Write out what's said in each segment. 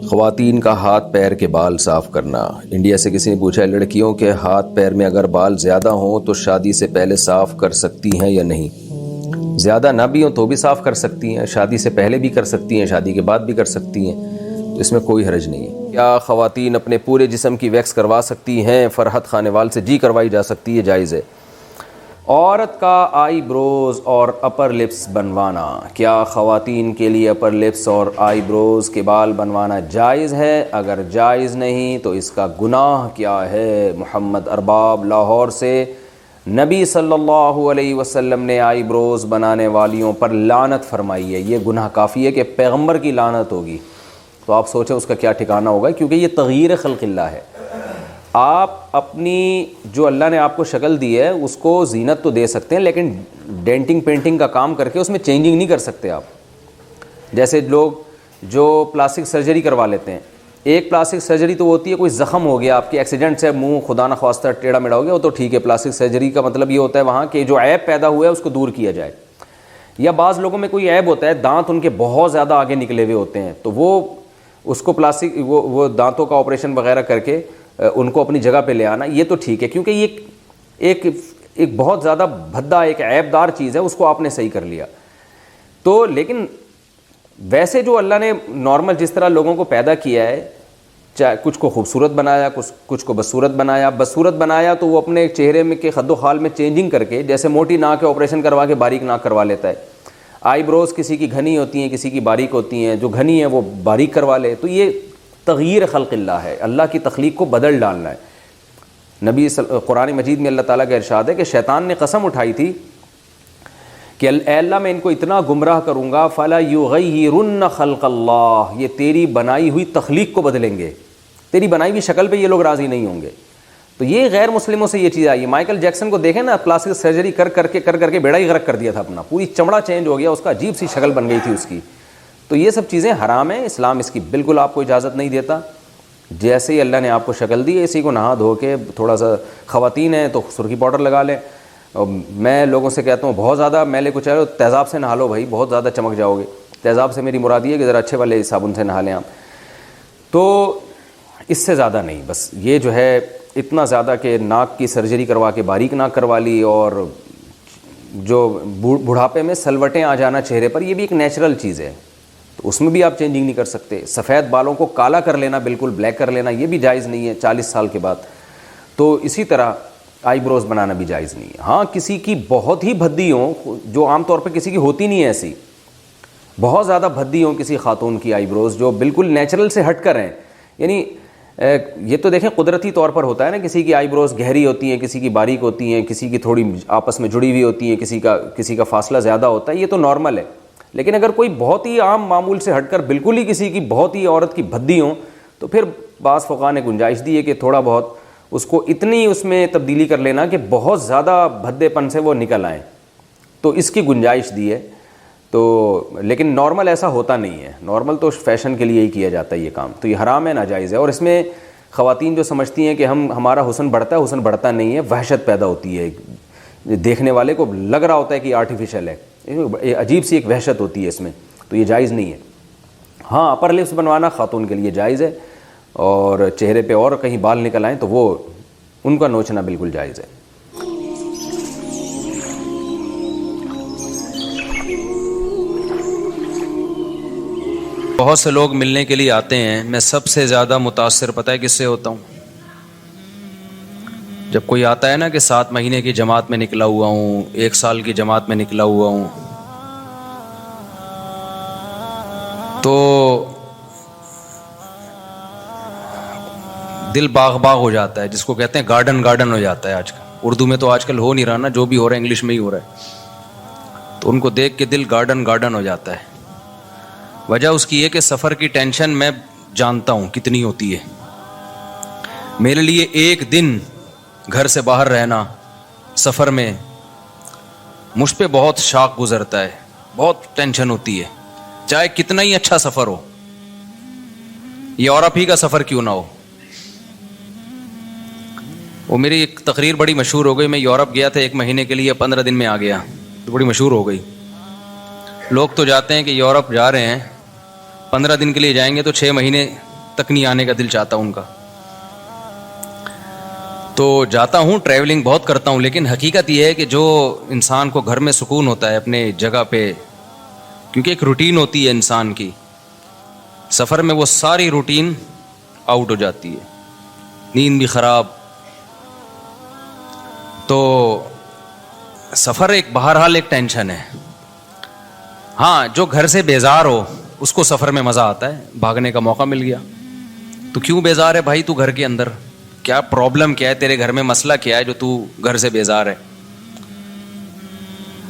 خواتین کا ہاتھ پیر کے بال صاف کرنا۔ انڈیا سے کسی نے پوچھا لڑکیوں کے ہاتھ پیر میں اگر بال زیادہ ہوں تو شادی سے پہلے صاف کر سکتی ہیں یا نہیں؟ زیادہ نہ بھی ہوں تو بھی صاف کر سکتی ہیں، شادی سے پہلے بھی کر سکتی ہیں، شادی کے بعد بھی کر سکتی ہیں، تو اس میں کوئی حرج نہیں ہے۔ کیا خواتین اپنے پورے جسم کی ویکس کروا سکتی ہیں؟ فرحت خانیوال سے جی کروائی جا سکتی ہے، جائز ہے۔ عورت کا آئی بروز اور اپر لپس بنوانا، کیا خواتین کے لیے اپر لپس اور آئی بروز کے بال بنوانا جائز ہے؟ اگر جائز نہیں تو اس کا گناہ کیا ہے؟ محمد ارباب لاہور سے، نبی صلی اللہ علیہ وسلم نے آئی بروز بنانے والیوں پر لعنت فرمائی ہے۔ یہ گناہ کافی ہے کہ پیغمبر کی لعنت ہوگی، تو آپ سوچیں اس کا کیا ٹھکانہ ہوگا، کیونکہ یہ تغییر خلق اللہ ہے۔ آپ اپنی جو اللہ نے آپ کو شکل دی ہے اس کو زینت تو دے سکتے ہیں، لیکن ڈینٹنگ پینٹنگ کا کام کر کے اس میں چینجنگ نہیں کر سکتے آپ۔ جیسے لوگ جو پلاسٹک سرجری کروا لیتے ہیں، ایک پلاسٹک سرجری تو ہوتی ہے کوئی زخم ہو گیا، آپ کے ایکسیڈنٹ سے منہ خدا نخواستہ ٹیڑھا میڑھا ہو گیا، وہ تو ٹھیک ہے، پلاسٹک سرجری کا مطلب یہ ہوتا ہے وہاں کہ جو عیب پیدا ہوا ہے اس کو دور کیا جائے۔ یا بعض لوگوں میں کوئی عیب ہوتا ہے، دانت ان کے بہت زیادہ آگے نکلے ہوئے ہوتے ہیں، تو وہ اس کو پلاسٹک وہ دانتوں کا آپریشن وغیرہ کر کے ان کو اپنی جگہ پہ لے آنا، یہ تو ٹھیک ہے، کیونکہ یہ ایک بہت زیادہ بھدا ایک عیب دار چیز ہے، اس کو آپ نے صحیح کر لیا تو۔ لیکن ویسے جو اللہ نے نارمل جس طرح لوگوں کو پیدا کیا ہے، چاہے کچھ کو خوبصورت بنایا، کچھ کو بدصورت بنایا، بدصورت بنایا تو وہ اپنے چہرے میں کے خد و خال میں چینجنگ کر کے، جیسے موٹی ناک کے آپریشن کروا کے باریک ناک کروا لیتا ہے، آئی بروز کسی کی گھنی ہوتی ہیں، کسی کی باریک ہوتی ہیں، جو گھنی ہے وہ باریک کروا لے، تو یہ تغییر خلق اللہ ہے، اللہ کی تخلیق کو بدل ڈالنا ہے۔ قرآن مجید میں اللہ تعالیٰ کا ارشاد ہے کہ شیطان نے قسم اٹھائی تھی کہ اے اللہ میں ان کو اتنا گمراہ کروں گا، فَلَا يُغَيِّرُنَّ خَلْقَ اللَّهِ، یہ تیری بنائی ہوئی تخلیق کو بدلیں گے، تیری بنائی ہوئی شکل پہ یہ لوگ راضی نہیں ہوں گے۔ تو یہ غیر مسلموں سے یہ چیز آئی ہے۔ مائیکل جیکسن کو دیکھیں نا، پلاسٹک سرجری کر کے بیڑا ہی غرق کر دیا تھا اپنا، پوری چمڑا چینج ہو گیا اس کا، عجیب سی شکل بن گئی تھی اس کی۔ تو یہ سب چیزیں حرام ہیں، اسلام اس کی بالکل آپ کو اجازت نہیں دیتا۔ جیسے ہی اللہ نے آپ کو شکل دی ہے، اسی کو نہا دھو کے تھوڑا سا، خواتین ہیں تو سرخی پاؤڈر لگا لیں، اور میں لوگوں سے کہتا ہوں بہت زیادہ میلے کو چاہے تیزاب سے نہا لو بھائی، بہت زیادہ چمک جاؤ گے۔ تیزاب سے میری مراد یہ ہے کہ ذرا اچھے والے صابن سے نہا لیں آپ، تو اس سے زیادہ نہیں، بس یہ جو ہے اتنا زیادہ کہ ناک کی سرجری کروا کے باریک ناک کروا لی، اور جو بڑھاپے میں سلوٹیں آ جانا چہرے پر، یہ بھی ایک نیچرل چیز ہے، تو اس میں بھی آپ چینجنگ نہیں کر سکتے۔ سفید بالوں کو کالا کر لینا، بالکل بلیک کر لینا، یہ بھی جائز نہیں ہے 40 سال کے بعد۔ تو اسی طرح آئی بروز بنانا بھی جائز نہیں ہے۔ ہاں کسی کی بہت ہی بھدی ہوں، جو عام طور پہ کسی کی ہوتی نہیں ہے، ایسی بہت زیادہ بھدی ہوں کسی خاتون کی آئی بروز، جو بالکل نیچرل سے ہٹ کر ہیں، یعنی یہ تو دیکھیں قدرتی طور پر ہوتا ہے نا، کسی کی آئی بروز گہری ہوتی ہیں، کسی کی باریک ہوتی ہیں، کسی کی تھوڑی آپس میں جڑی ہوئی ہوتی ہیں، کسی کا فاصلہ زیادہ ہوتا ہے، یہ تو نارمل ہے۔ لیکن اگر کوئی بہت ہی عام معمول سے ہٹ کر بالکل ہی کسی کی بہت ہی عورت کی بھدی ہوں، تو پھر بعض فقہاء نے گنجائش دی ہے کہ تھوڑا بہت اس کو اتنی اس میں تبدیلی کر لینا کہ بہت زیادہ بھدے پن سے وہ نکل آئیں، تو اس کی گنجائش دی ہے۔ تو لیکن نارمل ایسا ہوتا نہیں ہے، نارمل تو فیشن کے لیے ہی کیا جاتا ہے یہ کام، تو یہ حرام ہے، ناجائز ہے۔ اور اس میں خواتین جو سمجھتی ہیں کہ ہمارا حسن بڑھتا ہے، حسن بڑھتا نہیں ہے، وحشت پیدا ہوتی ہے، دیکھنے والے کو لگ رہا ہوتا ہے کہ یہ آرٹیفیشل ہے، عجیب سی ایک وحشت ہوتی ہے اس میں، تو یہ جائز نہیں ہے۔ ہاں اپر لپس بنوانا خاتون کے لیے جائز ہے، اور چہرے پہ اور کہیں بال نکل آئیں تو وہ ان کا نوچنا بالکل جائز ہے۔ بہت سے لوگ ملنے کے لیے آتے ہیں، میں سب سے زیادہ متاثر پتہ ہے کس سے ہوتا ہوں؟ جب کوئی آتا ہے نا کہ 7 مہینے کی جماعت میں نکلا ہوا ہوں، 1 سال کی جماعت میں نکلا ہوا ہوں، تو دل باغ باغ ہو جاتا ہے، جس کو کہتے ہیں گارڈن ہو جاتا ہے۔ آج کل اردو میں تو آج کل ہو نہیں رہا نا، جو بھی ہو رہا ہے انگلش میں ہی ہو رہا ہے، تو ان کو دیکھ کے دل گارڈن ہو جاتا ہے۔ وجہ اس کی ہے کہ سفر کی ٹینشن میں جانتا ہوں کتنی ہوتی ہے۔ میرے لیے ایک دن گھر سے باہر رہنا سفر میں مجھ پہ بہت شاق گزرتا ہے، بہت ٹینشن ہوتی ہے، چاہے کتنا ہی اچھا سفر ہو، یورپ ہی کا سفر کیوں نہ ہو۔ وہ میری ایک تقریر بڑی مشہور ہو گئی، میں یورپ گیا تھا 1 مہینے کے لیے، 15 دن میں آ گیا، تو بڑی مشہور ہو گئی۔ لوگ تو جاتے ہیں کہ یورپ جا رہے ہیں 15 دن کے لیے جائیں گے تو 6 مہینے تک نہیں آنے کا دل چاہتا ان کا. تو جاتا ہوں, ٹریولنگ بہت کرتا ہوں, لیکن حقیقت یہ ہے کہ جو انسان کو گھر میں سکون ہوتا ہے اپنے جگہ پہ, کیونکہ ایک روٹین ہوتی ہے انسان کی, سفر میں وہ ساری روٹین آؤٹ ہو جاتی ہے, نیند بھی خراب. تو سفر ایک بہرحال ایک ٹینشن ہے. ہاں, جو گھر سے بیزار ہو اس کو سفر میں مزہ آتا ہے, بھاگنے کا موقع مل گیا. تو کیوں بیزار ہے بھائی تو گھر کے اندر؟ کیا پرابلم کیا ہے تیرے گھر میں, مسئلہ کیا ہے جو تو گھر سے بیزار ہے؟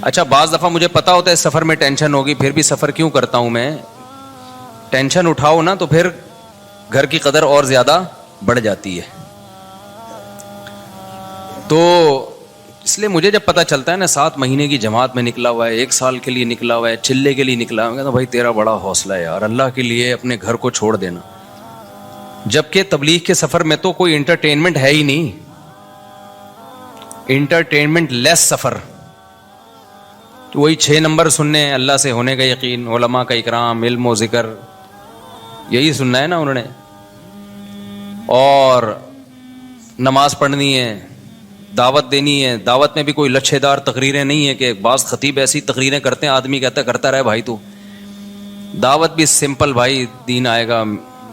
اچھا, بعض دفعہ مجھے پتا ہوتا ہے سفر میں ٹینشن ہوگی, پھر بھی سفر کیوں کرتا ہوں میں؟ ٹینشن اٹھاؤ نا تو پھر گھر کی قدر اور زیادہ بڑھ جاتی ہے. تو اس لیے مجھے جب پتا چلتا ہے نا 7 مہینے کی جماعت میں نکلا ہوا ہے, 1 سال کے لیے نکلا ہوا ہے, چلے کے لیے نکلا ہوا ہے, تو بھائی تیرا بڑا حوصلہ ہے یار, اللہ کے لیے اپنے گھر کو چھوڑ دینا. جبکہ تبلیغ کے سفر میں تو کوئی انٹرٹینمنٹ ہے ہی نہیں, انٹرٹینمنٹ لیس سفر. وہی 6 نمبر سننے, اللہ سے ہونے کا یقین, علماء کا اکرام, علم و ذکر, یہی سننا ہے نا انہوں نے. اور نماز پڑھنی ہے, دعوت دینی ہے. دعوت میں بھی کوئی لچھے دار تقریریں نہیں ہے کہ بعض خطیب ایسی تقریریں کرتے ہیں آدمی کہتا ہے کرتا رہے بھائی. تو دعوت بھی سمپل بھائی, دین آئے گا,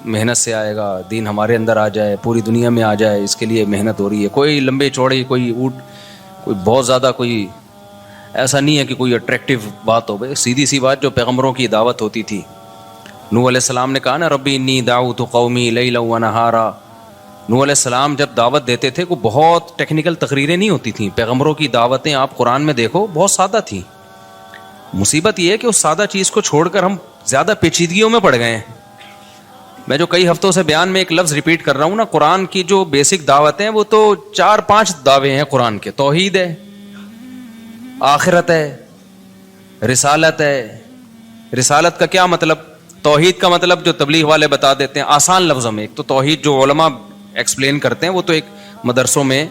محنت سے آئے گا, دین ہمارے اندر آ جائے, پوری دنیا میں آ جائے, اس کے لیے محنت ہو رہی ہے. کوئی لمبے چوڑے, کوئی بہت زیادہ کوئی ایسا نہیں ہے کہ کوئی اٹریکٹیو بات ہو. بھائی سیدھی سی بات جو پیغمبروں کی دعوت ہوتی تھی. نوح علیہ السلام نے کہا نا ربی انی دعوت قومی لیلا و نہارا. نوح علیہ السلام جب دعوت دیتے تھے, کو بہت ٹیکنیکل تقریریں نہیں ہوتی تھیں. پیغمبروں کی دعوتیں آپ قرآن میں دیکھو بہت سادہ تھیں. مصیبت یہ ہے کہ اس سادہ چیز کو چھوڑ کر ہم زیادہ پیچیدگیوں میں پڑ گئے ہیں. میں جو کئی ہفتوں سے بیان میں ایک لفظ ریپیٹ کر رہا ہوں نا, قرآن کی جو بیسک دعوتیں ہیں وہ تو 4-5 دعوے ہیں قرآن کے. توحید ہے, آخرت ہے, رسالت ہے. رسالت کا کیا مطلب؟ توحید کا مطلب جو تبلیغ والے بتا دیتے ہیں آسان لفظوں میں. ایک تو توحید جو علماء ایکسپلین کرتے ہیں وہ تو ایک مدرسوں میں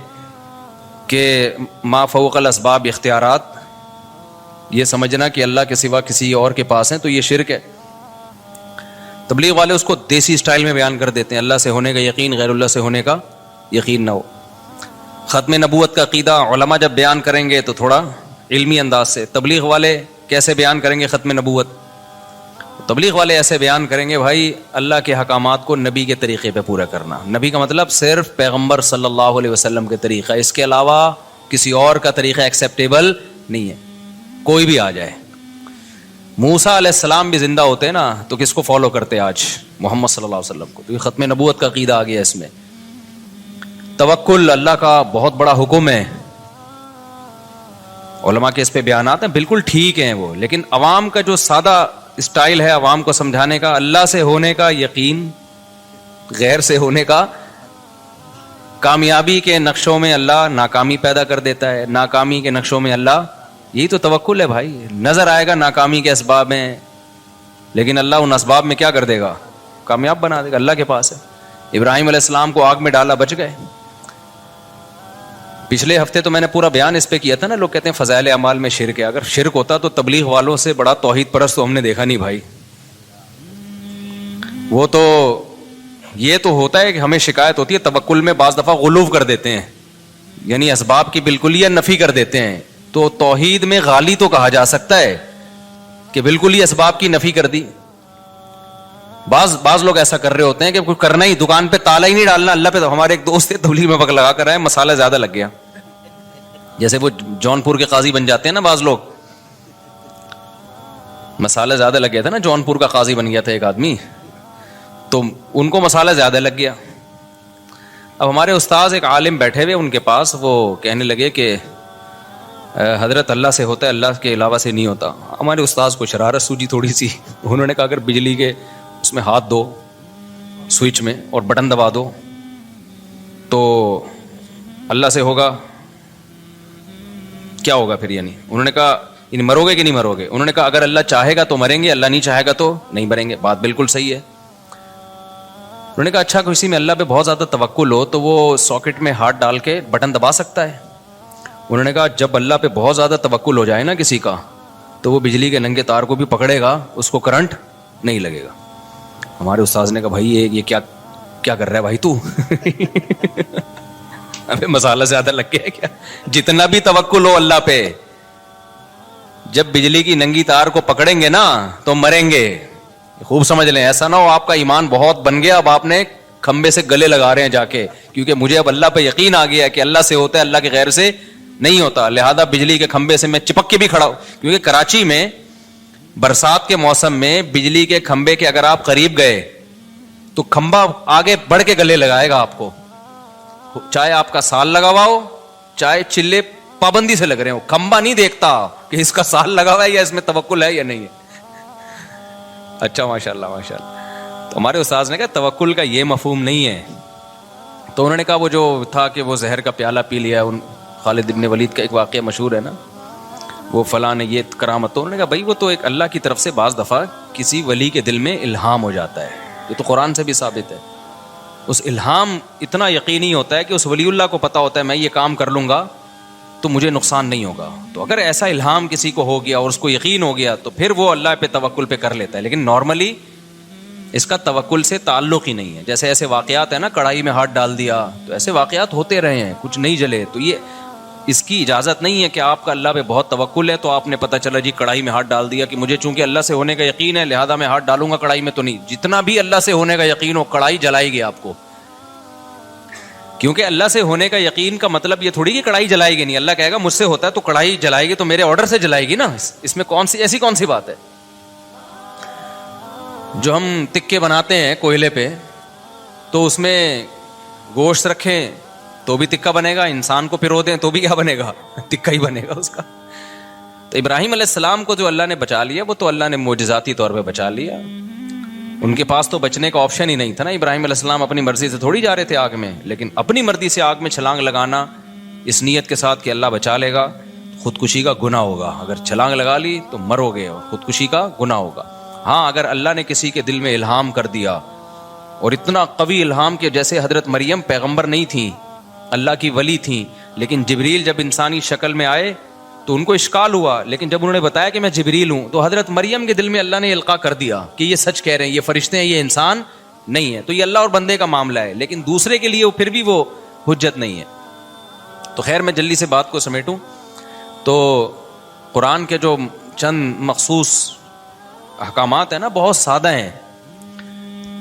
کہ ما فوق الاسباب اختیارات, یہ سمجھنا کہ اللہ کے سوا کسی اور کے پاس ہیں, تو یہ شرک ہے. تبلیغ والے اس کو دیسی سٹائل میں بیان کر دیتے ہیں, اللہ سے ہونے کا یقین, غیر اللہ سے ہونے کا یقین نہ ہو. ختم نبوت کا عقیدہ علماء جب بیان کریں گے تو تھوڑا علمی انداز سے. تبلیغ والے کیسے بیان کریں گے ختم نبوت؟ تبلیغ والے ایسے بیان کریں گے بھائی اللہ کے احکامات کو نبی کے طریقے پہ پورا کرنا. نبی کا مطلب صرف پیغمبر صلی اللہ علیہ وسلم کے طریقہ, اس کے علاوہ کسی اور کا طریقہ ایکسیپٹیبل نہیں ہے, کوئی بھی آ جائے. موسیٰ علیہ السلام بھی زندہ ہوتے نا تو کس کو فالو کرتے آج؟ محمد صلی اللہ علیہ وسلم کو. تو یہ ختم نبوت کا عقیدہ آ گیا اس میں. توکل اللہ کا بہت بڑا حکم ہے. علماء کے اس پہ بیانات ہیں, بالکل ٹھیک ہیں وہ, لیکن عوام کا جو سادہ اسٹائل ہے عوام کو سمجھانے کا, اللہ سے ہونے کا یقین, غیر سے ہونے کا. کامیابی کے نقشوں میں اللہ ناکامی پیدا کر دیتا ہے, ناکامی کے نقشوں میں اللہ, یہی تو توکل ہے بھائی. نظر آئے گا ناکامی کے اسباب میں, لیکن اللہ ان اسباب میں کیا کر دے گا؟ کامیاب بنا دے گا. اللہ کے پاس ہے. ابراہیم علیہ السلام کو آگ میں ڈالا, بچ گئے. پچھلے ہفتے تو میں نے پورا بیان اس پہ کیا تھا نا. لوگ کہتے ہیں فضائل اعمال میں شرک ہے. اگر شرک ہوتا تو تبلیغ والوں سے بڑا توحید پرست تو ہم نے دیکھا نہیں بھائی. وہ تو یہ تو ہوتا ہے کہ ہمیں شکایت ہوتی ہے توکل میں بعض دفعہ غلو کر دیتے ہیں, یعنی اسباب کی بالکل ہی نفی کر دیتے ہیں. تو توحید میں غالی تو کہا جا سکتا ہے کہ بالکل ہی اسباب کی نفی کر دی. بعض لوگ ایسا کر رہے ہوتے ہیں کہ کچھ کرنا ہی, دکان پہ تالا ہی نہیں ڈالنا اللہ پہ. ہمارے ایک دوست تبلیغ میں پک لگا کر آئے, مسالہ زیادہ لگ گیا. جیسے وہ جونپور کے قاضی بن جاتے ہیں نا بعض لوگ, مسالہ زیادہ لگ گیا تھا نا. جونپور کا قاضی بن گیا تھا ایک آدمی, تو ان کو مسالہ زیادہ لگ گیا. اب ہمارے استاذ ایک عالم بیٹھے ہوئے ان کے پاس, وہ کہنے لگے کہ حضرت اللہ سے ہوتا ہے, اللہ کے علاوہ سے نہیں ہوتا. ہمارے استاذ کو شرارت سوجی تھوڑی سی. انہوں نے کہا اگر بجلی کے اس میں ہاتھ دو سوئچ میں اور بٹن دبا دو تو اللہ سے ہوگا, کیا ہوگا پھر؟ یعنی انہوں نے کہا یعنی مرو گے کہ نہیں مرو گے؟ انہوں نے کہا اگر اللہ چاہے گا تو مریں گے, اللہ نہیں چاہے گا تو نہیں مریں گے. بات بالکل صحیح ہے. انہوں نے کہا اچھا کسی میں اللہ پہ بہت زیادہ توکل ہو تو وہ ساکٹ میں ہاتھ ڈال کے بٹن دبا سکتا ہے؟ انہوں نے کہا جب اللہ پہ بہت زیادہ توکل ہو جائے نا کسی کا, تو وہ بجلی کے ننگے تار کو بھی پکڑے گا, اس کو کرنٹ نہیں لگے گا. ہمارے استاذ نے کہا بھائی یہ کیا کر رہا ہے بھائی تو ابھی مسالہ زیادہ لگ گیا ہے کیا؟ جتنا بھی توکل ہو اللہ پہ، جب بجلی کی ننگی تار کو پکڑیں گے نا تو مریں گے. خوب سمجھ لیں، ایسا نہ ہو آپ کا ایمان بہت بن گیا، اب آپ نے کھمبے سے گلے لگا رہے ہیں جا کے، کیونکہ مجھے اب اللہ پہ یقین آ گیا ہے کہ اللہ سے ہوتا ہے، اللہ کے غیر سے نہیں ہوتا، لہذا بجلی کے کھمبے سے میں چپک کے بھی کھڑا ہوں. کیونکہ کراچی میں برسات کے موسم میں بجلی کے کھمبے کے اگر آپ قریب گئے تو کھمبا آگے بڑھ کے گلے لگائے گا آپ کو، چاہے آپ کا سال لگا ہوا ہو، چاہے چلے پابندی سے لگ رہے ہو، کھمبا نہیں دیکھتا کہ اس کا سال لگا ہوا ہے یا اس میں توکل ہے یا نہیں ہے. اچھا ماشاءاللہ ماشاءاللہ. تو ہمارے استاذ نے کہا توکل کا یہ مفہوم نہیں ہے. تو انہوں نے کہا وہ جو تھا کہ وہ زہر کا پیالہ پی لیا، ان خالد ابن ولید کا ایک واقعہ مشہور ہے نا، وہ فلاں نے یہ کرامت. تو انہوں نے کہا بھائی وہ تو ایک اللہ کی طرف سے بعض دفعہ کسی ولی کے دل میں الہام ہو جاتا ہے، یہ تو قرآن سے بھی ثابت ہے. اس الہام اتنا یقینی ہوتا ہے کہ اس ولی اللہ کو پتا ہوتا ہے میں یہ کام کر لوں گا تو مجھے نقصان نہیں ہوگا. تو اگر ایسا الہام کسی کو ہو گیا اور اس کو یقین ہو گیا تو پھر وہ اللہ پہ توکل پہ کر لیتا ہے. لیکن نارملی اس کا توکل سے تعلق ہی نہیں ہے. جیسے ایسے واقعات ہیں نا، کڑھائی میں ہاتھ ڈال دیا، تو ایسے واقعات ہوتے رہے ہیں، کچھ نہیں جلے. تو یہ اس کی اجازت نہیں ہے کہ آپ کا اللہ پہ بہت توکل ہے تو آپ نے پتہ چلا جی کڑھائی میں ہاتھ ڈال دیا کہ مجھے چونکہ اللہ سے ہونے کا یقین ہے لہذا میں ہاتھ ڈالوں گا کڑھائی میں. تو نہیں، جتنا بھی اللہ سے ہونے کا یقین ہو کڑھائی جلائے گی آپ کو. کیونکہ اللہ سے ہونے کا یقین کا مطلب یہ تھوڑی کہ کڑھائی جلائے گی نہیں. اللہ کہے گا مجھ سے ہوتا ہے تو کڑھائی جلائے گی تو میرے آرڈر سے جلائے گی نا. اس میں ایسی کون سی بات ہے؟ جو ہم تکے بناتے ہیں کوئلے پہ تو اس میں گوشت رکھیں تو بھی تکا بنے گا، انسان کو پرو دیں تو بھی کیا بنے گا؟ تکا ہی بنے گا اس کا. تو ابراہیم علیہ السلام کو جو اللہ نے بچا لیا وہ تو اللہ نے معجزاتی طور پہ بچا لیا. ان کے پاس تو بچنے کا آپشن ہی نہیں تھا نا. ابراہیم علیہ السلام اپنی مرضی سے تھوڑی جا رہے تھے آگ میں، لیکن اپنی مرضی سے آگ میں چھلانگ لگانا اس نیت کے ساتھ کہ اللہ بچا لے گا. خودکشی کا گناہ ہوگا اگر چھلانگ لگا لی تو مرو گے، اور خودکشی کا گناہ ہوگا. ہاں اگر اللہ نے کسی کے دل میں الہام کر دیا اور اتنا قوی الہام کہ جیسے حضرت مریم پیغمبر نہیں تھیں، اللہ کی ولی تھیں، لیکن جبریل جب انسانی شکل میں آئے تو ان کو اشکال ہوا، لیکن جب انہوں نے بتایا کہ میں جبریل ہوں تو حضرت مریم کے دل میں اللہ نے القاء کر دیا کہ یہ سچ کہہ رہے ہیں، یہ فرشتے ہیں، یہ انسان نہیں ہے. تو یہ اللہ اور بندے کا معاملہ ہے، لیکن دوسرے کے لیے پھر بھی وہ حجت نہیں ہے. تو خیر میں جلدی سے بات کو سمیٹوں تو قرآن کے جو چند مخصوص احکامات ہیں نا بہت سادہ ہیں.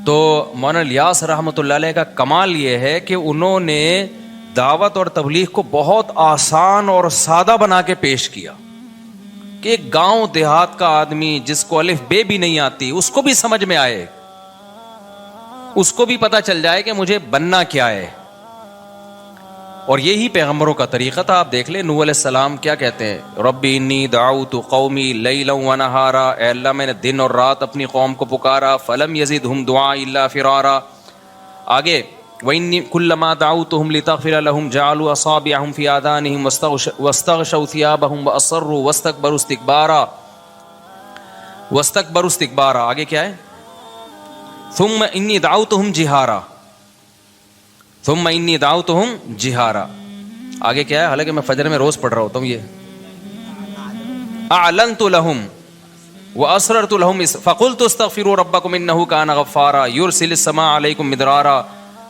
تو مولانا الیاس رحمۃ اللہ علیہ کا کمال یہ ہے کہ انہوں نے دعوت اور تبلیغ کو بہت آسان اور سادہ بنا کے پیش کیا کہ ایک گاؤں دیہات کا آدمی جس کو الف بے بھی نہیں آتی اس کو بھی سمجھ میں آئے، اس کو بھی پتا چل جائے کہ مجھے بننا کیا ہے. اور یہی پیغمبروں کا طریقہ تھا. آپ دیکھ لیں نوح علیہ السلام کیا کہتے ہیں، ربی انی دعوت قومی لیلا ونہارا، اے اللہ میں نے دن اور رات اپنی قوم کو پکارا، فلم یزدہم دعائی الا فرارا. آگے وَإِنِّي كُلَّمَا دَعَوْتُهُمْ لِتَغْفِرَ لَهُمْ جَعَلُوا أَصَابِعَهُمْ فِي آذَانِهِمْ وَاسْتَغْشَوْا ثِيَابَهُمْ وَأَصَرُّوا وَاسْتَكْبَرُوا اسْتِكْبَارًا. آگے کیا ہے؟ ثُمَّ إِنِّي دَعَوْتُهُمْ جِهَارًا. آگے کیا ہے؟ حالانکہ میں فجر میں روز پڑھ رہا ہوتا ہوں یہ أَعْلَنْتُ لَهُمْ وَأَسْرَرْتُ لَهُمْ فَقُلْتُ اسْتَغْفِرُوا رَبَّكُمْ إِنَّهُ كَانَ غَفَّارًا يُرْسِلِ السَّمَاءَ عَلَيْكُمْ مِدْرَارًا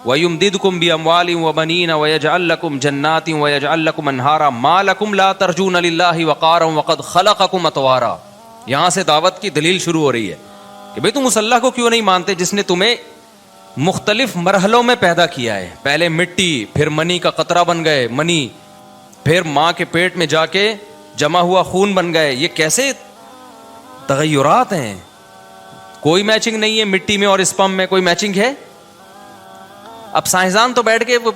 وَيُمْدِدْكُمْ بِأَمْوَالٍ وَبَنِينَ وَيَجْعَلْ لَكُمْ جَنَّاتٍ وَيَجْعَلْ لَكُمْ أَنْهَارًا مَا لَكُمْ لَا تَرْجُونَ لِلَّهِ وَقَارًا وَقَدْ خَلَقَكُمْ أَطْوَارًا. یہاں سے دعوت کی دلیل شروع ہو رہی ہے کہ بھئی تم اس اللہ کو کیوں نہیں مانتے جس نے تمہیں مختلف مرحلوں میں پیدا کیا ہے. پہلے مٹی، پھر منی کا قطرہ بن گئے منی، پھر ماں کے پیٹ میں جا کے جمع ہوا خون بن گئے. یہ کیسے تغیرات ہیں؟ کوئی میچنگ نہیں ہے مٹی میں اور اسپم میں، کوئی میچنگ ہے؟ اب سائنسدان تو بیٹھ کے وہ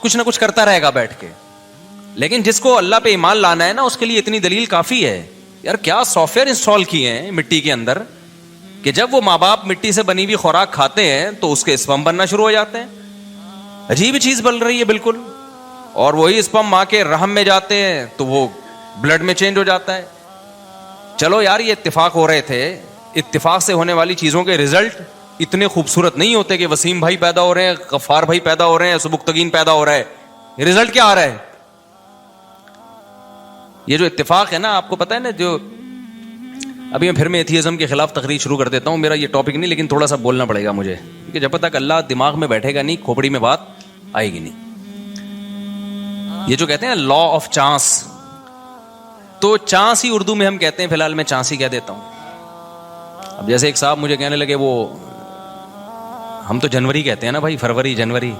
کچھ نہ کچھ کرتا رہے گا بیٹھ کے، لیکن جس کو اللہ پہ ایمان لانا ہے نا اس کے لیے اتنی دلیل کافی ہے. یار کیا سافٹ ویئر انسٹال کیے ہیں مٹی کے اندر کہ جب وہ ماں باپ مٹی سے بنی ہوئی خوراک کھاتے ہیں تو اس کے اسپم بننا شروع ہو جاتے ہیں. عجیب چیز بن رہی ہے بالکل. اور وہی اسپم ماں کے رحم میں جاتے ہیں تو وہ بلڈ میں چینج ہو جاتا ہے. چلو یار یہ اتفاق ہو رہے تھے، اتفاق سے ہونے والی چیزوں کے رزلٹ اتنے خوبصورت نہیں ہوتے کہ وسیم بھائی پیدا ہو رہے ہیں، غفار بھائی پیدا ہو رہے ہیں، سبکتگین پیدا ہو رہا ہے. رزلٹ کیا آ رہا ہے؟ یہ جو اتفاق ہے نا، آپ کو پتا ہے نا، جو ابھی میں پھر میں ایتھیزم کے خلاف تقریر شروع کر دیتا ہوں. میرا یہ ٹاپک نہیں, لیکن تھوڑا سا بولنا پڑے گا مجھے, کیونکہ جب تک اللہ دماغ میں بیٹھے گا نہیں, کھوپڑی میں بات آئے گی نہیں. یہ جو کہتے ہیں لا آف چانس, تو چانس ہی اردو میں ہم کہتے ہیں, فی الحال میں چانس ہی کہہ دیتا ہوں. اب جیسے ایک صاحب مجھے کہنے لگے, وہ ہم تو جنوری کہتے ہیں نا بھائی, فروری جنوری,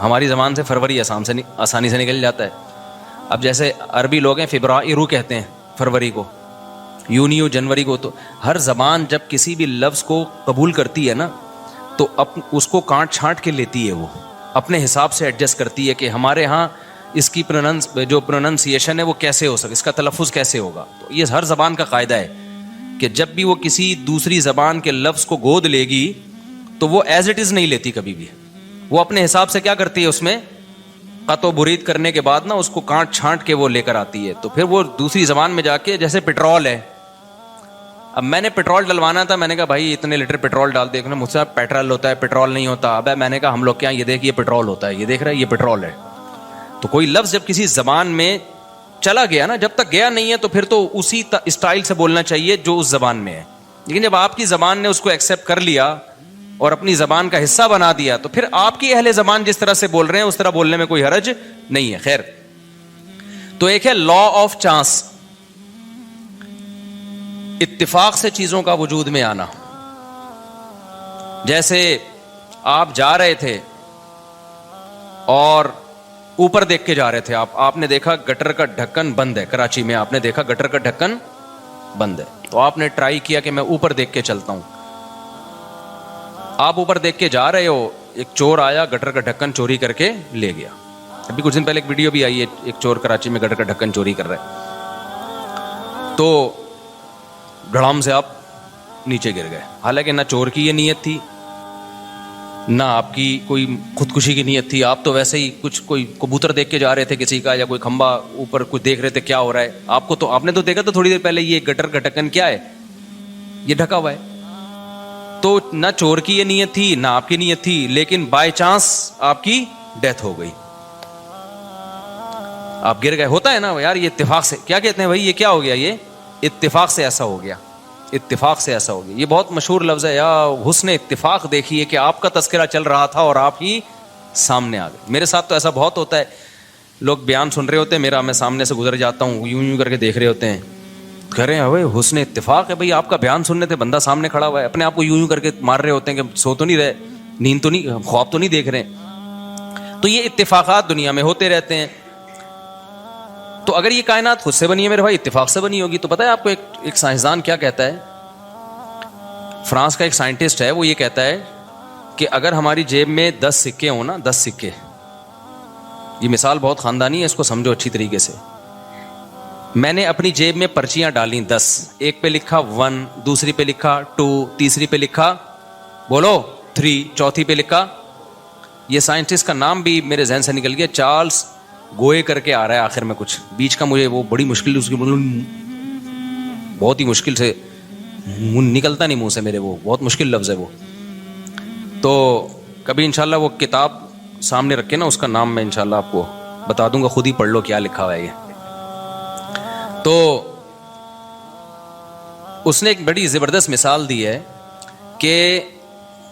ہماری زبان سے فروری آسانی سے نکل جاتا ہے. اب جیسے عربی لوگ ہیں فبرائرو کہتے ہیں فروری کو, یونیو جنوری کو. تو ہر زبان جب کسی بھی لفظ کو قبول کرتی ہے نا, تو اس کو کانٹ چھانٹ کے لیتی ہے, وہ اپنے حساب سے ایڈجسٹ کرتی ہے کہ ہمارے ہاں اس کی جو پروننسیشن ہے وہ کیسے ہو سکے, اس کا تلفظ کیسے ہوگا. تو یہ ہر زبان کا قاعدہ ہے کہ جب بھی وہ کسی دوسری زبان کے لفظ کو گود لے گی تو وہ ایز اٹ از نہیں لیتی کبھی بھی, وہ اپنے حساب سے کیا کرتی ہے, اس میں قط و برید کرنے کے بعد نا اس کو کانٹ چھانٹ کے وہ لے کر آتی ہے. تو پھر وہ دوسری زبان میں جا کے, جیسے پیٹرول ہے, اب میں نے پیٹرول ڈلوانا تھا, میں نے کہا بھائی اتنے لیٹر پیٹرول ڈال دیکھنا, مجھ سے پیٹرول ہوتا ہے پیٹرول نہیں ہوتا. اب میں نے کہا ہم لوگ کیا, یہ دیکھ یہ پیٹرول ہوتا ہے, یہ دیکھ رہا ہے یہ پیٹرول ہے. تو کوئی لفظ جب کسی زبان میں چلا گیا نا, جب تک گیا نہیں ہے تو پھر تو اسی اسٹائل سے بولنا چاہیے جو اس زبان میں ہے. لیکن جب آپ کی زبان نے اس کو ایکسیپٹ کر لیا اور اپنی زبان کا حصہ بنا دیا, تو پھر آپ کی اہل زبان جس طرح سے بول رہے ہیں اس طرح بولنے میں کوئی حرج نہیں ہے. خیر, تو ایک ہے لا آف چانس, اتفاق سے چیزوں کا وجود میں آنا. جیسے آپ جا رہے تھے اور اوپر دیکھ کے جا رہے تھے, آپ نے دیکھا گٹر کا ڈھکن بند ہے. کراچی میں آپ نے دیکھا گٹر کا ڈھکن بند ہے, تو آپ نے ٹرائی کیا کہ میں اوپر دیکھ کے چلتا ہوں. آپ اوپر دیکھ کے جا رہے ہو, ایک چور آیا, گٹر کا ڈھکن چوری کر کے لے گیا. ابھی کچھ دن پہلے ایک ویڈیو بھی آئی ہے, ایک چور کراچی میں گٹر کا ڈھکن چوری کر رہا ہے. تو دھڑام سے آپ نیچے گر گئے, حالانکہ نہ چور کی یہ نیت تھی, نہ آپ کی کوئی خودکشی کی نیت تھی. آپ تو ویسے ہی کچھ کوئی کبوتر دیکھ کے جا رہے تھے کسی کا, یا کوئی کھمبا اوپر کچھ دیکھ رہے تھے کیا ہو رہا ہے. آپ نے تو دیکھا تھا تھوڑی دیر پہلے یہ گٹر کا ڈھکن کیا ہے, یہ ڈھکا ہوا ہے. تو نہ چور کی یہ نیت تھی نہ آپ کی نیت تھی, لیکن بائی چانس آپ کی ڈیتھ ہو گئی, آپ گر گئے. ہوتا ہے نا یار, یہ اتفاق سے, کیا کہتے ہیں بھائی, یہ کیا ہو گیا, یہ اتفاق سے ایسا ہو گیا, اتفاق سے ایسا ہو گیا. یہ بہت مشہور لفظ ہے, یا حسن اتفاق دیکھیے کہ آپ کا تذکرہ چل رہا تھا اور آپ ہی سامنے آ گئے. میرے ساتھ تو ایسا بہت ہوتا ہے, لوگ بیان سن رہے ہوتے ہیں میرا, میں سامنے سے گزر جاتا ہوں, یوں کر کے دیکھ رہے ہوتے ہیں, کہہ رہے ہیں بھائی حسن اتفاق ہے, بھائی آپ کا بیان سننے تھے, بندہ سامنے کھڑا ہوا ہے, اپنے آپ کو یوں کر کے مار رہے ہوتے ہیں کہ سو تو نہیں رہے, نیند تو نہیں, خواب تو نہیں دیکھ رہے. تو یہ اتفاقات دنیا میں ہوتے رہتے ہیں. تو اگر یہ کائنات خود سے بنی ہے میرے بھائی, اتفاق سے بنی ہوگی. تو پتہ ہے آپ کو ایک سائنسدان کیا کہتا ہے, فرانس کا ایک سائنٹسٹ ہے, وہ یہ کہتا ہے کہ اگر ہماری جیب میں 10 سکے ہوں نا, 10 سکے, یہ مثال بہت خاندانی ہے, اس کو سمجھو اچھی طریقے سے. میں نے اپنی جیب میں پرچیاں ڈالیں 10, ایک پہ لکھا 1, دوسری پہ لکھا 2, تیسری پہ لکھا بولو 3, چوتھی پہ لکھا, یہ سائنٹسٹ کا نام بھی میرے ذہن سے نکل گیا, چارلس گوئے کر کے آ رہا ہے آخر میں, کچھ بیچ کا مجھے وہ بڑی مشکل, اس کی بہت ہی مشکل سے نکلتا نہیں منہ سے میرے, وہ بہت مشکل لفظ ہے وہ. تو کبھی انشاءاللہ وہ کتاب سامنے رکھے نا, اس کا نام میں انشاءاللہ آپ کو بتا دوں گا, خود ہی پڑھ لو کیا لکھا ہوا ہے یہ. تو اس نے ایک بڑی زبردست مثال دی ہے کہ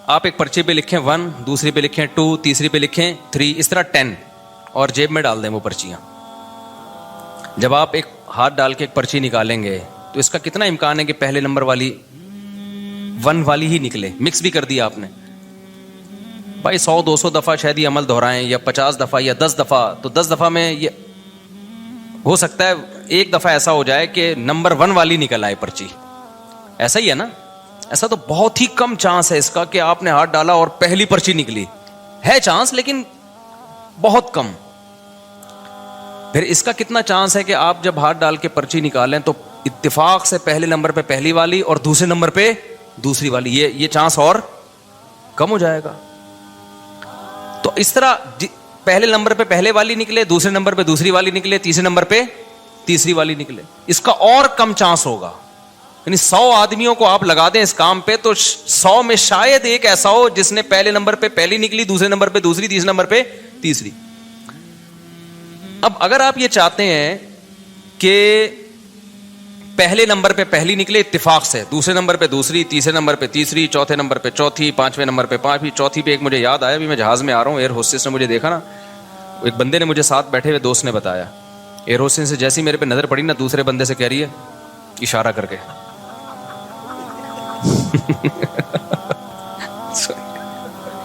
آپ ایک پرچے پہ لکھیں 1, دوسری پہ لکھیں 2, تیسری پہ لکھیں 3, اس طرح 10, اور جیب میں ڈال دیں وہ پرچیاں. جب آپ ایک ہاتھ ڈال کے ایک پرچی نکالیں گے تو اس کا کتنا امکان ہے کہ پہلے نمبر والی 1 والی ہی نکلے, مکس بھی کر دیا آپ نے. بھائی 100-200 دفعہ شاید یہ عمل دہرائیں, یا 50 دفعہ یا 10 دفعہ, تو 10 دفعہ میں یہ ہو سکتا ہے ایک دفعہ ایسا ہو جائے کہ نمبر 1 والی نکل آئے پرچی. ایسا ہی ہے نا, ایسا تو بہت ہی کم چانس ہے اس کا کہ آپ نے ہاتھ ڈالا اور پہلی پرچی نکلی. ہے چانس لیکن بہت کم. پھر اس کا کتنا چانس ہے کہ آپ جب ہاتھ ڈال کے پرچی نکالیں تو اتفاق سے پہلے نمبر پہ پہلی والی اور دوسرے نمبر پہ دوسری والی, یہ چانس اور کم ہو جائے گا. تو اس طرح پہلے نمبر پہ پہلے والی نکلے, دوسرے نمبر پہ دوسری والی نکلے, تیسرے نمبر پہ تیسری والی نکلے, اس کا اور کم چانس ہوگا. یعنی 100 آدمیوں کو آپ لگا دیں اس کام پہ تو 100 میں شاید ایک ایسا ہو جس نے پہلے نمبر پہ پہلی نکلی, دوسرے نمبر پہ دوسری, تیسرے نمبر پہ تیسری. اب اگر آپ یہ چاہتے ہیں کہ پہلے نمبر پہ پہلی نکلے اتفاق سے, دوسرے نمبر پہ دوسری, تیسرے نمبر پہ تیسری, چوتھے نمبر پہ چوتھی, پانچویں نمبر پہ پانچویں, چوتھی پہ ایک مجھے یاد آیا, ابھی میں جہاز میں آ رہا ہوں, ایئر ہوسٹس نے مجھے دیکھا نا, ایک بندے نے مجھے ساتھ بیٹھے ہوئے دوست نے بتایا, ایئر ہوسٹس سے جیسی میرے پہ نظر پڑی نا, دوسرے بندے سے کہہ رہی ہے اشارہ کر کے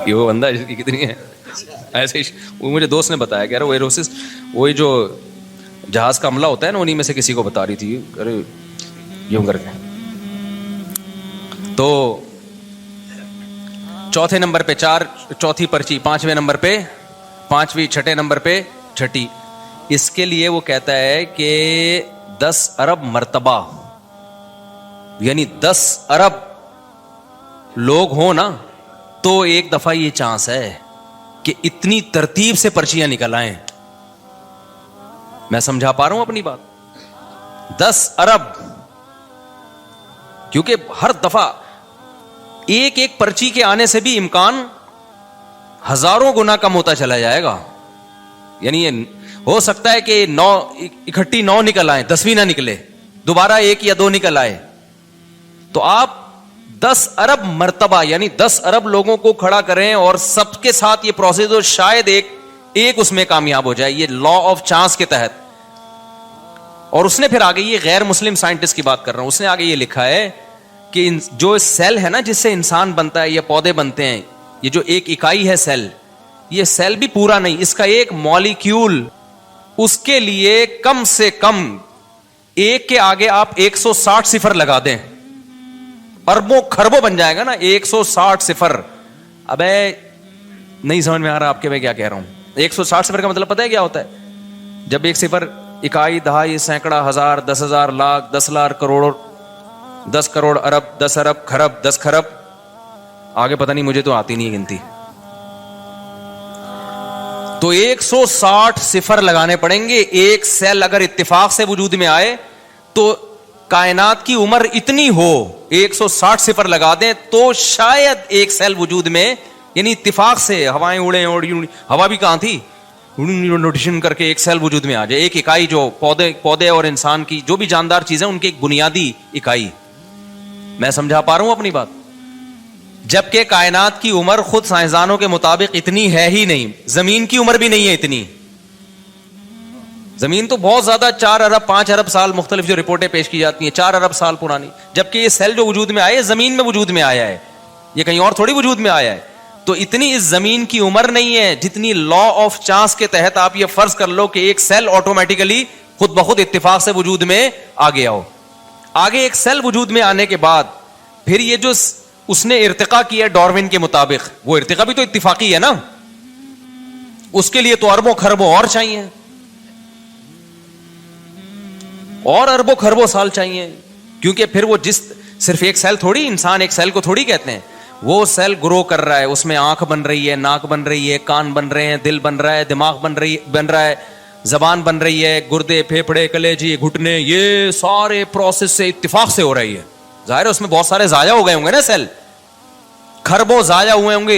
یہ وہ بندہ جس کی کتنی ہے ایسے ہی, وہ مجھے دوست نے بتایا, کہہ رہا وہ ایئر ہوسٹس وہی جو جہاز کا عملہ ہوتا ہے نا, انہیں میں سے کسی کو بتا رہی تھی, ارے یوں کر کے. تو چوتھے نمبر پہ چوتھی پرچی, پانچویں نمبر پہ پانچویں, چھٹے نمبر پہ چھٹی. اس کے لیے وہ کہتا ہے کہ 10 ارب مرتبہ, یعنی 10 ارب لوگ ہوں نا تو ایک دفعہ یہ چانس ہے کہ اتنی ترتیب سے پرچیاں نکل آئیں. میں سمجھا پا رہا ہوں اپنی بات؟ 10 ارب, کیونکہ ہر دفعہ ایک ایک پرچی کے آنے سے بھی امکان ہزاروں گنا کم ہوتا چلا جائے گا. یعنی یہ ہو سکتا ہے کہ 9 اکٹھی 9 نکل آئیں, 10ویں نہ نکلے, دوبارہ 1 یا 2 نکل آئے, تو آپ 10 ارب مرتبہ یعنی 10 ارب لوگوں کو کھڑا کریں اور سب کے ساتھ یہ پروسیس ہو, شاید ایک اس میں کامیاب ہو جائے, یہ لا آف چانس کے تحت. اور اس نے پھر آگے, یہ غیر مسلم سائنٹسٹ کی بات کر رہا ہوں, اس نے آگے یہ لکھا ہے کہ جو سیل ہے نا جس سے انسان بنتا ہے یا پودے بنتے ہیں, یہ جو ایک اکائی ہے سیل, یہ سیل بھی پورا نہیں, اس کا ایک مالیکیول, اس کے لیے کم سے کم ایک کے آگے آپ 160 صفر لگا دیں, اربوں خربوں بن جائے گا نا, 160 صفر. ابے نہیں سمجھ میں آ رہا آپ کے میں کیا کہہ رہا ہوں. 160 صفر کا مطلب پتہ ہے کیا ہوتا ہے؟ جب ایک صفر اکائی, دہائی, سینکڑا, ہزار, 10,000, لاکھ, 10 لاکھ, کروڑ, 10 کروڑ, ارب, 10 ارب, خرب, 10 خرب, آگے پتہ نہیں, مجھے تو آتی نہیں گنتی. تو 160 صفر لگانے پڑیں گے. ایک سیل اگر اتفاق سے وجود میں آئے تو کائنات کی عمر اتنی ہو, 160 صفر لگا دیں تو شاید ایک سیل وجود میں, یعنی اتفاق سے ہوائیں اڑیں, ہوا بھی کہاں تھی, روٹیشن کر کے ایک سیل وجود میں آ جائے, ایک اکائی جو پودے اور انسان کی جو بھی جاندار چیزیں ان کی ایک بنیادی اکائی. میں سمجھا پا رہا ہوں اپنی بات؟ جبکہ کائنات کی عمر خود سائنسدانوں کے مطابق اتنی ہے ہی نہیں, زمین کی عمر بھی نہیں ہے اتنی. زمین تو بہت زیادہ 4 ارب 5 ارب سال, مختلف جو رپورٹیں پیش کی جاتی ہیں 4 ارب سال پرانی, جبکہ یہ سیل جو وجود میں آئے زمین میں وجود میں آیا ہے, یہ کہیں اور تھوڑی وجود میں آیا ہے. تو اتنی اس زمین کی عمر نہیں ہے جتنی لا آف چانس کے تحت آپ یہ فرض کر لو کہ ایک سیل آٹومیٹیکلی خود بخود اتفاق سے وجود میں آ گیا ہو. آگے ایک سیل وجود میں آنے کے بعد پھر یہ جو اس نے ارتقا کیا ڈارون کے مطابق, وہ ارتقا بھی تو اتفاقی ہے نا, اس کے لیے تو اربوں خربوں اور چاہیے, اور اربوں خربوں سال چاہیے, کیونکہ پھر وہ صرف ایک سیل تھوڑی, انسان ایک سیل کو تھوڑی کہتے ہیں, وہ سیل گرو کر رہا ہے, اس میں آنکھ بن رہی ہے, ناک بن رہی ہے, کان بن رہے ہیں, دل بن رہا ہے, دماغ بن رہا ہے, زبان بن رہی ہے, گردے, پھیپھڑے, کلیجی, گھٹنے, یہ سارے پروسیس سے اتفاق سے ہو رہی ہے. ظاہر ہے اس میں بہت سارے ضائع ہو گئے ہوں گے نا, سیل خربوں ضائع ہوئے ہوں گے,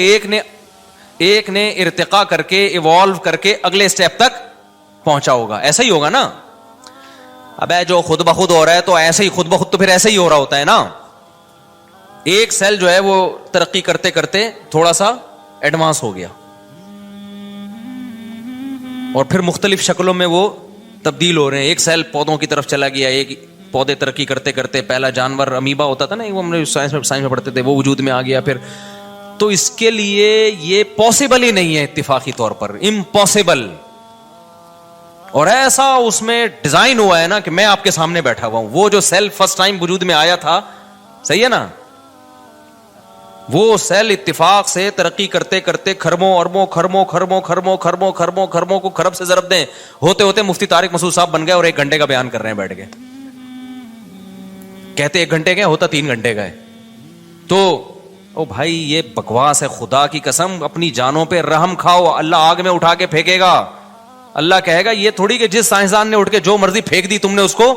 ایک نے ارتقا کر کے ایوالو کر کے اگلے اسٹیپ تک پہنچا ہوگا. ایسا ہی ہوگا نا. اب جو خود بخود ہو رہا ہے تو ایسے ہی خود بخود تو پھر ایسے ہی ہو رہا ہوتا ہے نا. ایک سیل جو ہے وہ ترقی کرتے کرتے تھوڑا سا ایڈوانس ہو گیا, اور پھر مختلف شکلوں میں وہ تبدیل ہو رہے ہیں. ایک سیل پودوں کی طرف چلا گیا, ایک پودے ترقی کرتے کرتے پہلا جانور امیبا ہوتا تھا نا, وہ ہم نے سائنس میں پڑھتے تھے, وہ وجود میں آ گیا. پھر تو اس کے لیے یہ پاسبل ہی نہیں ہے اتفاقی طور پر, امپاسبل. اور ایسا اس میں ڈیزائن ہوا ہے نا کہ میں آپ کے سامنے بیٹھا ہوا ہوں. وہ جو سیل فرسٹ ٹائم وجود میں آیا تھا, صحیح ہے نا, وہ سیل اتفاق سے ترقی کرتے کرتے خربوں اربوں خربوں خربوں خربوں خربوں خربوں خربوں کو خرب سے ضرب دیں ہوتے ہوتے مفتی طارق مسعود صاحب بن گئے, اور 1 گھنٹے کا بیان کر رہے ہیں بیٹھ کے. کہتے 1 گھنٹے کا ہوتا 3 گھنٹے کا ہے. تو او بھائی یہ بکواس ہے, خدا کی قسم اپنی جانوں پہ رحم کھاؤ. اللہ آگ میں اٹھا کے پھینکے گا. اللہ کہے گا یہ تھوڑی کہ جس سائنسدان نے اٹھ کے جو مرضی پھینک دی تم نے اس کو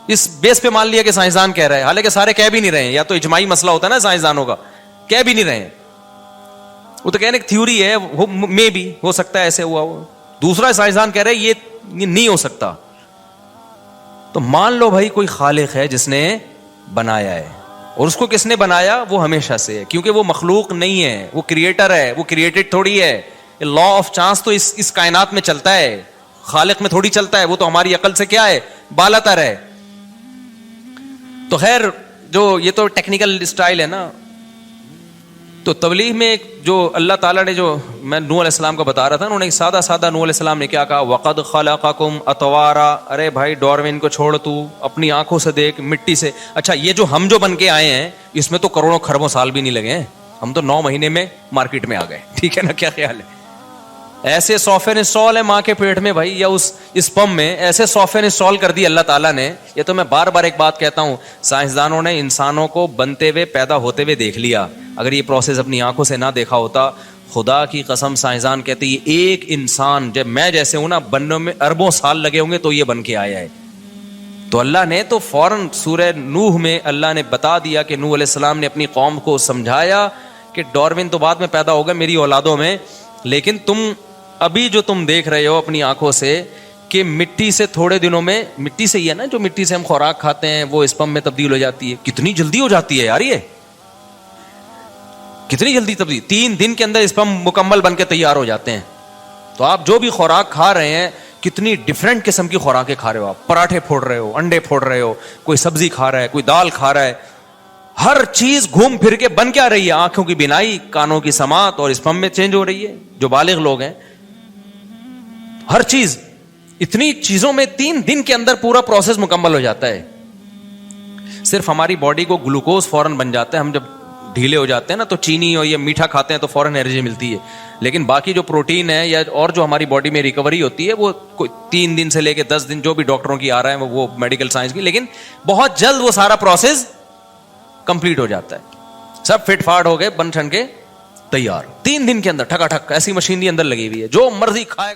اس بیس پہ مان لیا کہ سائنسدان کہہ رہا ہے, حالانکہ سارے کہہ بھی نہیں رہے ہیں. یا تو اجماعی مسئلہ ہوتا ہے نا سائنسدانوں کا, کہہ بھی نہیں رہے ہیں. وہ تو کہنے ایک تھیوری ہے, میں بھی ہو سکتا ہے ایسے ہوا ہو. دوسرا سائنسدان کہہ رہے یہ نہیں ہو سکتا. تو مان لو بھائی کوئی خالق ہے جس نے بنایا ہے, اور اس کو کس نے بنایا؟ وہ ہمیشہ سے ہے, کیونکہ وہ مخلوق نہیں ہے, وہ کریٹر ہے, وہ کریٹڈ تھوڑی ہے. لا آف چانس تو اس کائنات میں چلتا ہے, خالق میں تھوڑی چلتا ہے, وہ تو ہماری عقل سے کیا ہے, بالاتر ہے. تو خیر جو یہ تو ٹیکنیکل اسٹائل ہے نا. تو تبلیغ میں جو اللہ تعالیٰ نے, جو میں نوح علیہ السلام کا بتا رہا تھا, انہوں نے سادہ نوح علیہ السلام نے کیا کہا, وَقَدْ خَلَقَكُمْ أَطْوَارًا. ارے بھائی ڈاروین کو چھوڑ, تو اپنی آنکھوں سے دیکھ مٹی سے. اچھا یہ جو ہم جو بن کے آئے ہیں اس میں تو کروڑوں خربوں سال بھی نہیں لگے ہیں, ہم تو 9 مہینے میں مارکیٹ میں آ گئے. ٹھیک ہے نا, کیا خیال ہے؟ ایسے سافٹ ویئر انسٹال ہے ماں کے پیٹ میں بھائی, یا اس اسپم میں ایسے سافٹ ویئر انسٹال کر دی اللہ تعالیٰ نے. یہ تو میں بار بار ایک بات کہتا ہوں, سائنسدانوں نے انسانوں کو بنتے ہوئے پیدا ہوتے ہوئے دیکھ لیا. اگر یہ پروسیس اپنی آنکھوں سے نہ دیکھا ہوتا, خدا کی قسم سائنسدان کہتے ہیں ایک انسان جب میں جیسے ہوں نا بننے میں اربوں سال لگے ہوں گے تو یہ بن کے آیا ہے. تو اللہ نے تو فوراً سورہ نوح میں اللہ نے بتا دیا کہ نوح علیہ السلام نے اپنی قوم کو سمجھایا کہ ڈاروین تو بعد میں پیدا ہوگا میری اولادوں میں, لیکن تم ابھی جو تم دیکھ رہے ہو اپنی آنکھوں سے کہ مٹی سے تھوڑے دنوں میں, مٹی سے ہی ہے نا جو مٹی سے ہم خوراک کھاتے ہیں وہ اسپم میں تبدیل ہو جاتی ہے. کتنی جلدی ہو جاتی ہے یار, یہ کتنی جلدی تبدیل, 3 دن کے اندر اسپم مکمل بن کے تیار ہو جاتے ہیں. تو آپ جو بھی خوراک کھا رہے ہیں کتنی ڈفرینٹ قسم کی خوراکیں کھا رہے ہو, آپ پراٹھے پھوڑ رہے ہو, انڈے پھوڑ رہے ہو, کوئی سبزی کھا رہا ہے, کوئی دال کھا رہا ہے, ہر چیز گھوم پھر کے بن کیا رہی ہے, آنکھوں کی بینائی, کانوں کی سماعت اور اسپم میں چینج ہو رہی ہے. جو بالغ لوگ ہیں ہر چیز, اتنی چیزوں میں 3 دن کے اندر پورا پروسیس مکمل ہو جاتا ہے. صرف ہماری باڈی کو گلوکوز فوراً بن جاتا ہے, ہم جب ڈھیلے ہو جاتے ہیں نا تو چینی اور یہ میٹھا کھاتے ہیں تو فوراً انرجی ملتی ہے. لیکن باقی جو پروٹین ہے یا اور جو ہماری باڈی میں ریکوری ہوتی ہے وہ 3 دن سے لے کے 10 دن جو بھی ڈاکٹروں کی آ رہا ہے وہ میڈیکل سائنس کی, لیکن بہت جلد وہ سارا پروسیس کمپلیٹ ہو جاتا ہے. سب فٹ فاٹ ہو گئے, بن ٹھن کے تیار 3 دن کے اندر, ٹھکا ٹھک ایسی مشینری اندر لگی ہوئی ہے, جو مرضی کھائے.